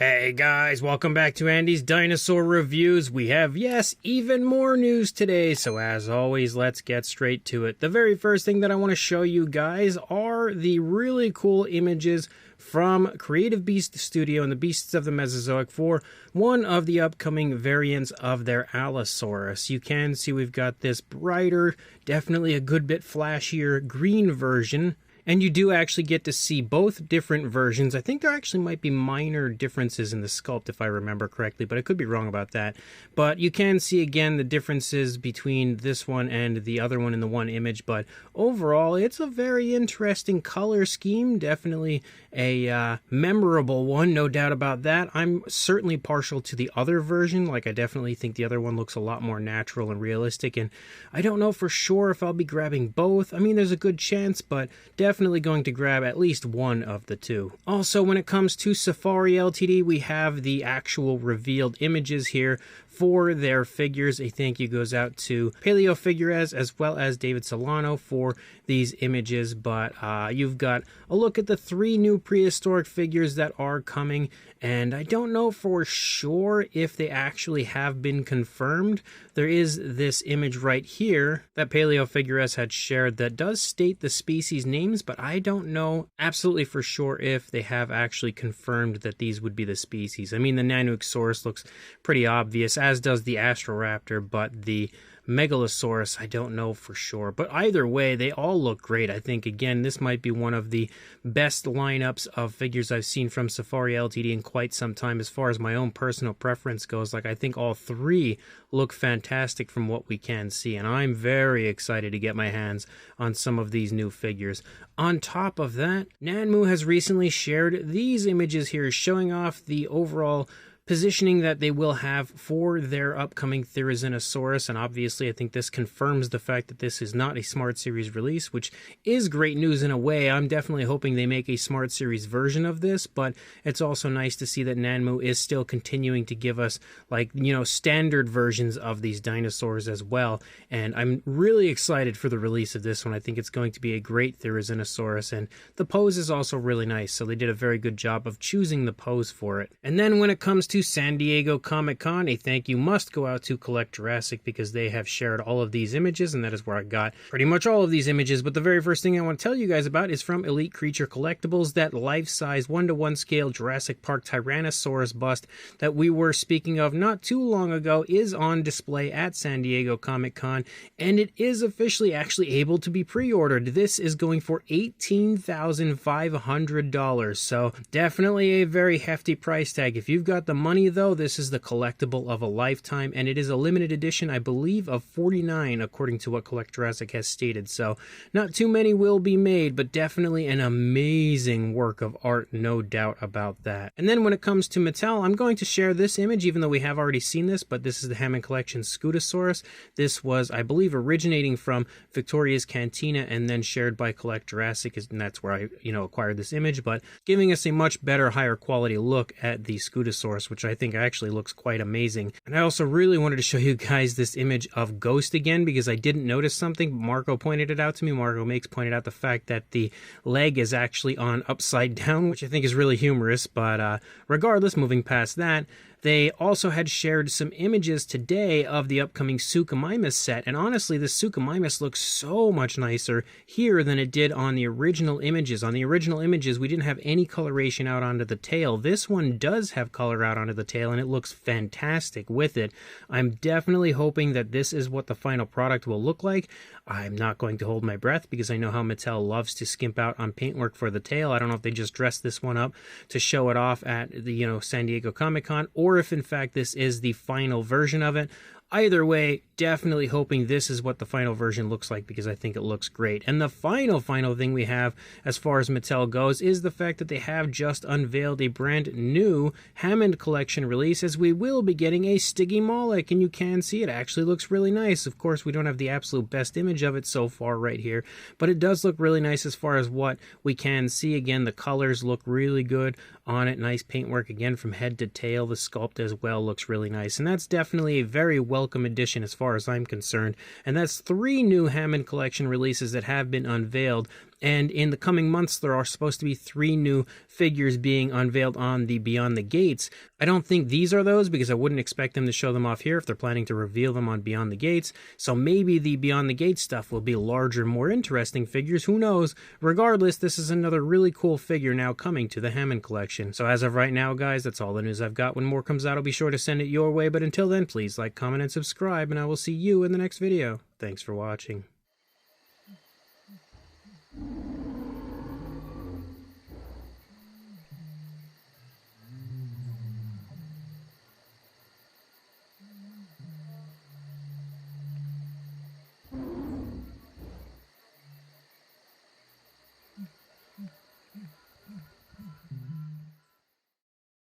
Hey guys, welcome back to Andy's Dinosaur Reviews. We have, yes, even more news today, so as always, let's get straight to it. The very first thing that I want to show you guys are the really cool images from Creative Beast Studio and the Beasts of the Mesozoic for one of the upcoming variants of their Allosaurus. You can see we've got this brighter, definitely a good bit flashier green version. And you do actually get to see both different versions. I think there actually might be minor differences in the sculpt if I remember correctly, but I could be wrong about that. But you can see again the differences between this one and the other one in the one image. But overall, it's a very interesting color scheme. Definitely a memorable one, no doubt about that. I'm certainly partial to the other version. Like, I definitely think the other one looks a lot more natural and realistic. And I don't know for sure if I'll be grabbing both. I mean, there's a good chance, but definitely going to grab at least one of the two. Also, when it comes to Safari LTD, we have the actual revealed images here for their figures. A thank you goes out to Paleo Figures as well as David Solano for these images. But you've got a look at the three new prehistoric figures that are coming, and I don't know for sure if they actually have been confirmed. There is this image right here that Paleo Figures had shared that does state the species names, but I don't know absolutely for sure if they have actually confirmed that these would be the species. I mean, the Nanmu Therizinosaurus looks pretty obvious, as does the Astroraptor, but the Megalosaurus, I don't know for sure. But either way, they all look great. I think, again, this might be one of the best lineups of figures I've seen from Safari LTD in quite some time as far as my own personal preference goes. Like, I think all three look fantastic from what we can see, and I'm very excited to get my hands on some of these new figures. On top of that, Nanmu has recently shared these images here showing off the overall positioning that they will have for their upcoming Therizinosaurus, and obviously I think this confirms the fact that this is not a Smart Series release, which is great news in a way. I'm definitely hoping they make a Smart Series version of this, but it's also nice to see that Nanmu is still continuing to give us, like, you know, standard versions of these dinosaurs as well, and I'm really excited for the release of this one. I think it's going to be a great Therizinosaurus, and the pose is also really nice, so they did a very good job of choosing the pose for it. And then when it comes to San Diego Comic-Con, a thank you must go out to Collect Jurassic because they have shared all of these images, and that is where I got pretty much all of these images. But the very first thing I want to tell you guys about is from Elite Creature Collectibles, that life-size 1-to-1 scale Jurassic Park Tyrannosaurus bust that we were speaking of not too long ago is on display at San Diego Comic-Con, and it is officially actually able to be pre-ordered. This is going for $18,500, so definitely a very hefty price tag. If you've got the money though, this is the collectible of a lifetime, and it is a limited edition, I believe, of 49 according to what Collect Jurassic has stated, so not too many will be made, but definitely an amazing work of art, no doubt about that. And then when it comes to Mattel, I'm going to share this image, even though we have already seen this, but this is the Hammond Collection Suchomimus. This was, I believe, originating from Victoria's Cantina and then shared by Collect Jurassic, and that's where I, acquired this image, but giving us a much better, higher quality look at the Suchomimus, which I think actually looks quite amazing. And I also really wanted to show you guys this image of Ghost again, because I didn't notice something. Marco pointed it out to me. Marco Makes pointed out the fact that the leg is actually on upside down, which I think is really humorous, but regardless, moving past that, they also had shared some images today of the upcoming Suchomimus set, and honestly, the Suchomimus looks so much nicer here than it did on the original images. On the original images, we didn't have any coloration out onto the tail. This one does have color out onto the tail, and it looks fantastic with it. I'm definitely hoping that this is what the final product will look like. I'm not going to hold my breath because I know how Mattel loves to skimp out on paintwork for the tail. I don't know if they just dressed this one up to show it off at the San Diego Comic-Con, or if in fact this is the final version of it. Either way, definitely hoping this is what the final version looks like because I think it looks great. And the final thing we have as far as Mattel goes is the fact that they have just unveiled a brand new Hammond Collection release, as we will be getting a Stygimoloch, and you can see it actually looks really nice. Of course, we don't have the absolute best image of it so far right here, but it does look really nice as far as what we can see. Again, the colors look really good on it. Nice paintwork again from head to tail. The sculpt as well looks really nice, and that's definitely a very welcome addition as far as I'm concerned. And that's 3 new Hammond Collection releases that have been unveiled And in the coming months, there are supposed to be 3 new figures being unveiled on the Beyond the Gates. I don't think these are those, because I wouldn't expect them to show them off here if they're planning to reveal them on Beyond the Gates. So maybe the Beyond the Gates stuff will be larger, more interesting figures. Who knows? Regardless, this is another really cool figure now coming to the Hammond Collection. So as of right now, guys, that's all the news I've got. When more comes out, I'll be sure to send it your way. But until then, please like, comment, and subscribe, and I will see you in the next video. Thanks for watching.